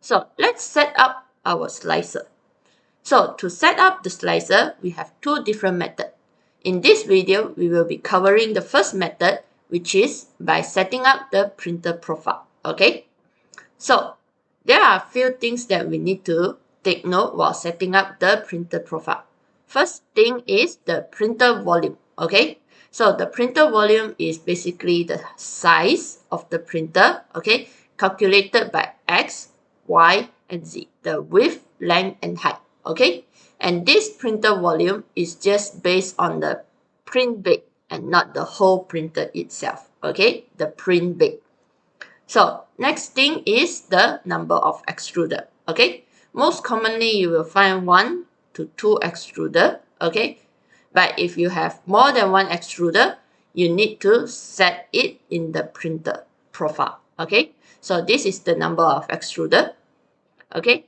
So let's set up our slicer. So to set up the slicer, we have two different methods. In this video, we will be covering the first method, which is by setting up the printer profile. Okay? So there are a few things that we need to take note while setting up the printer profile. First thing is the printer volume. Okay? So the printer volume is basically the size of the printer, okay, calculated by X, Y, and Z, the width, length, and height. Okay, and this printer volume is just based on the print bed and not the whole printer itself. Okay, the print bed. So next thing is the number of extruder. Okay, most commonly you will find 1 to 2 extruder. Okay, but if you have more than one extruder, you need to set it in the printer profile. Okay, so this is the number of extruder. Okay,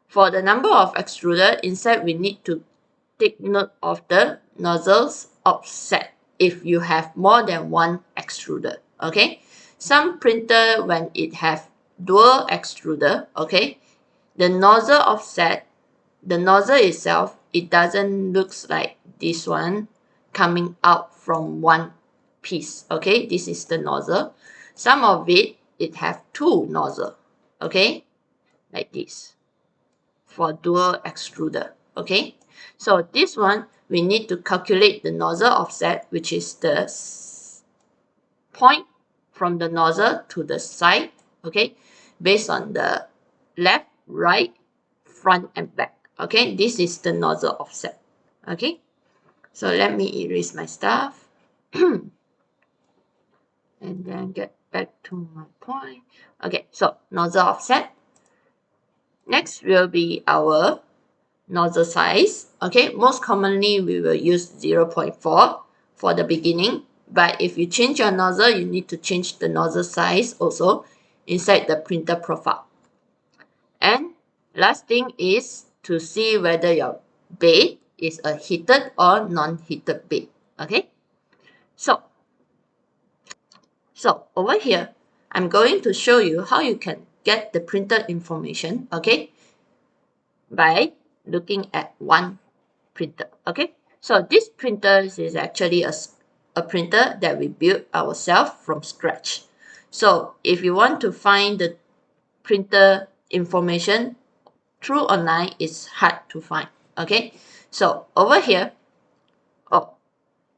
for the number of extruder, inside we need to take note of the nozzles offset if you have more than one extruder. Okay, some printer when it have dual extruder, okay, the nozzle offset, the nozzle itself, it doesn't looks like this one coming out from one piece. Okay, this is the nozzle. Some of it have two nozzle. Okay, like this for dual extruder. Okay, so this one we need to calculate the nozzle offset, which is the point from the nozzle to the side, okay, based on the left, right, front, and back. Okay, this is the nozzle offset. Okay, so let me erase my stuff and then get back to my point. Okay, so nozzle offset. Next will be our nozzle size. Okay, most commonly we will use 0.4 for the beginning, but if you change your nozzle, you need to change the nozzle size also inside the printer profile. And last thing is to see whether your bed is a heated or non-heated bed. Okay, so over here I'm going to show you how you can get the printer information, okay, by looking at one printer. Okay, so this printer is actually a printer that we built ourselves from scratch. So if you want to find the printer information through online, it's hard to find. Okay, so over here,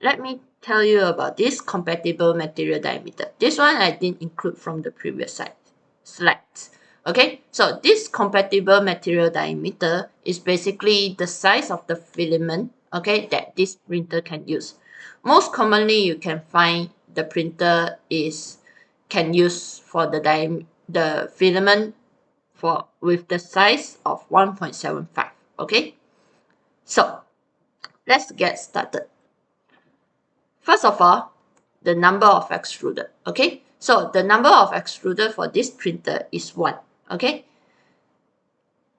let me tell you about this compatible material diameter. This one I didn't include from the previous slides. Okay, so this compatible material diameter is basically the size of the filament, okay, that this printer can use. Most commonly you can find the printer can use for the filament with the size of 1.75. Okay, so let's get started. First of all, the number of extruder. Okay, so the number of extruder for this printer is 1. Okay,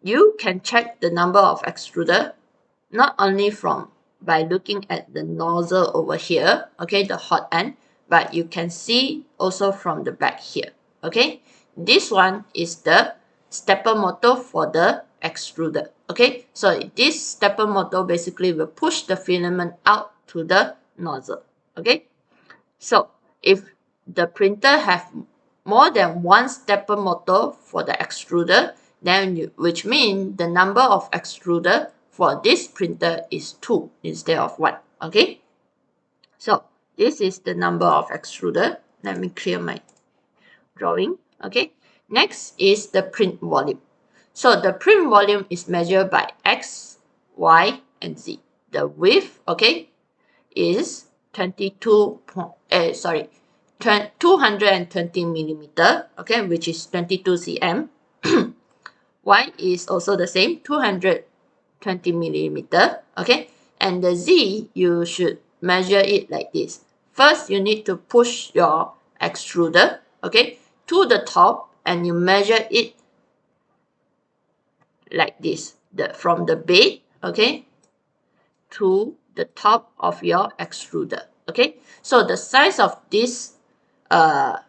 you can check the number of extruder not only by looking at the nozzle over here, okay, the hot end, but you can see also from the back here. Okay, this one is the stepper motor for the extruder. Okay, so this stepper motor basically will push the filament out to the nozzle. Okay, so if the printer have more than one stepper motor for the extruder, then which means the number of extruder for this printer is 2 instead of 1. Okay, so this is the number of extruder. Let me clear my drawing. Okay, next is the print volume. So the print volume is measured by X, Y, and Z. The width, okay, is 220 millimeter, okay, which is 22 cm. Y is also the same, 220 millimeter, okay, and the Z, you should measure it like this. First, you need to push your extruder, okay, to the top, and you measure it like this, from the bed, okay, to the top of your extruder. Okay, so the size of this, the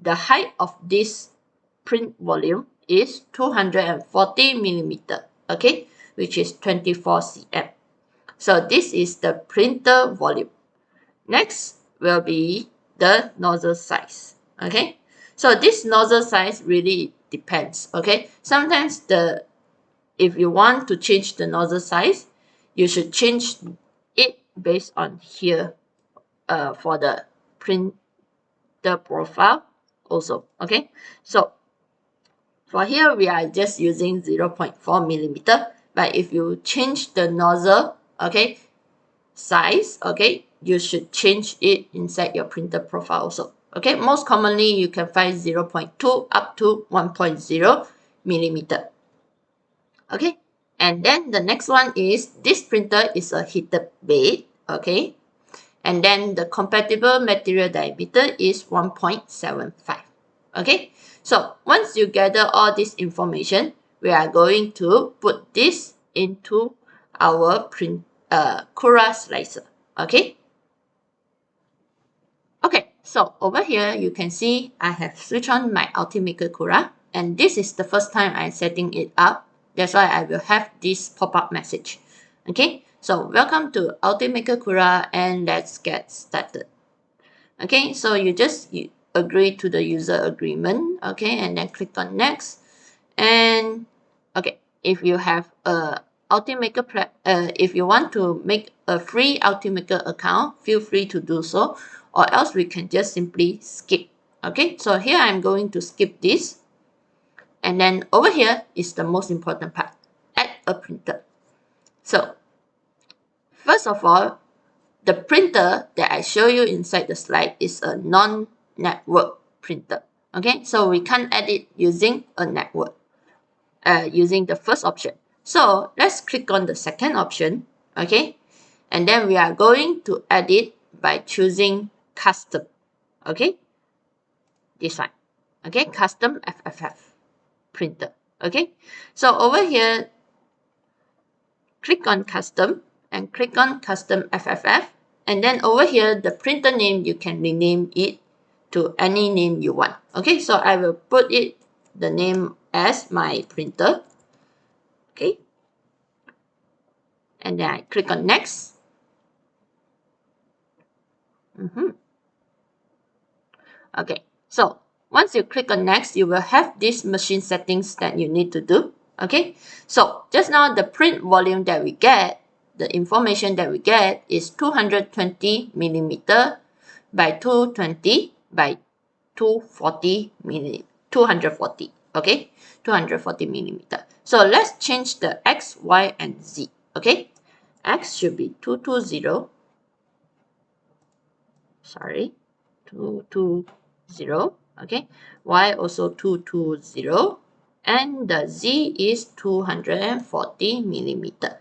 height of this print volume, is 240 millimeter, okay, which is 24 cm. So this is the printer volume. Next will be the nozzle size, okay. So this nozzle size really depends, okay. Sometimes if you want to change the nozzle size, you should change it based on here for the printer profile also, okay. So for here we are just using 0.4 millimeter, but if you change the nozzle, okay, size, okay, you should change it inside your printer profile also, okay. Most commonly you can find 0.2 up to 1.0 millimeter, okay. And then the next one is this printer is a heated bed, okay, and then the compatible material diameter is 1.75, okay. So once you gather all this information, we are going to put this into our Cura slicer, okay. Okay, so over here you can see I have switched on my Ultimaker Cura, and this is the first time I'm setting it up. That's why I will have this pop-up message. Okay, so welcome to Ultimaker Cura, and let's get started. Okay, so you agree to the user agreement, okay, and then click on next. And okay, if you have a Ultimaker if you want to make a free Ultimaker account, feel free to do so, or else we can just simply skip. Okay, so here I'm going to skip this, and then over here is the most important part: add a printer. So first of all, the printer that I show you inside the slide is a non-network printer. Okay, so we can't add it using a network, using the first option. So let's click on the second option, okay, and then we are going to add it by choosing custom, okay, this one, okay, custom FFF printer, okay. So over here, click on custom and click on custom FFF, and then over here the printer name you can rename it to any name you want, okay. So I will put it the name as my printer, okay, and then I click on next. Okay, so once you click on next, you will have these machine settings that you need to do. Okay, so just now the print volume that we get, the information that we get is 220 millimeter by 220 by 240 millimeter, 240. Okay, 240 millimeter. So let's change the X, Y, and Z. Okay, X should be 220. Sorry, 220, okay, y also 220, and the z is 240 millimeter,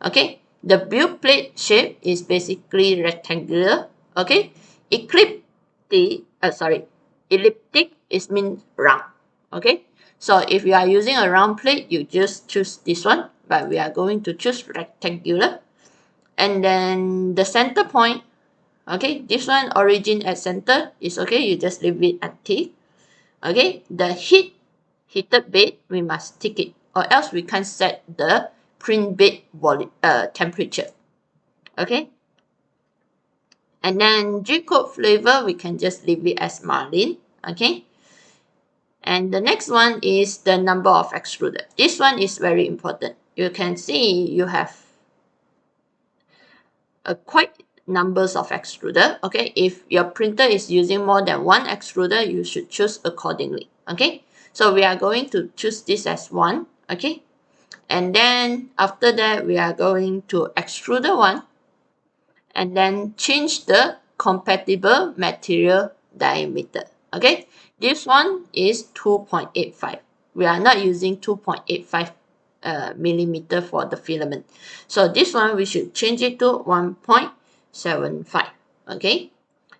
okay. The build plate shape is basically rectangular, okay. Elliptic is mean round, okay. So if you are using a round plate, you just choose this one, but we are going to choose rectangular. And then the center point, okay, this one origin at center is okay, you just leave it empty. Okay, the heated bed, we must tick it, or else we can't set the print bed volume temperature. Okay, and then G-code flavor, we can just leave it as marlin. Okay, and the next one is the number of extruder. This one is very important. You can see you have quite numbers of extruder. Okay, if your printer is using more than one extruder, you should choose accordingly. Okay, so we are going to choose this as one. Okay, and then after that we are going to extruder one, and then change the compatible material diameter. Okay, this one is 2.85. We are not using 2.85 millimeter for the filament, so this one we should change it to 1.75. Okay,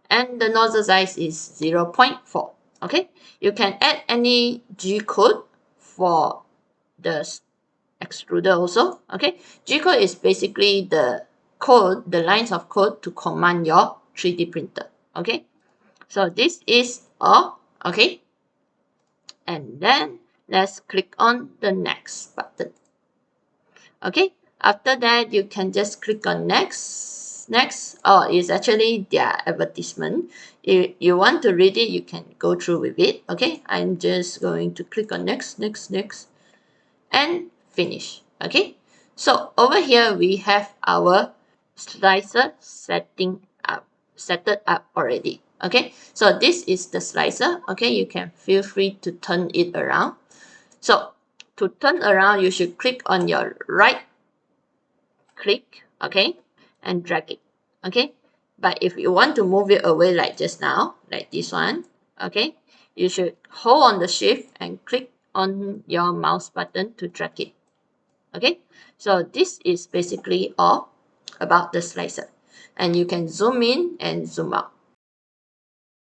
and the nozzle size is 0.4. Okay, you can add any G code for the extruder also. Okay, G code is basically the code, the lines of code to command your 3D printer. Okay, so this is all. Okay, and then let's click on the next button. Okay, after that you can just click on next. Oh, it's actually their advertisement. If you want to read it, you can go through with it. Okay, I'm just going to click on next, and finish. Okay, so over here we have our slicer set it up already. Okay, so this is the slicer. Okay, you can feel free to turn it around. So to turn around, you should click on your right click, okay, and drag it. Okay, but if you want to move it away like just now, like this one, okay, you should hold on the shift and click on your mouse button to drag it. Okay, so this is basically all about the slicer, and you can zoom in and zoom out.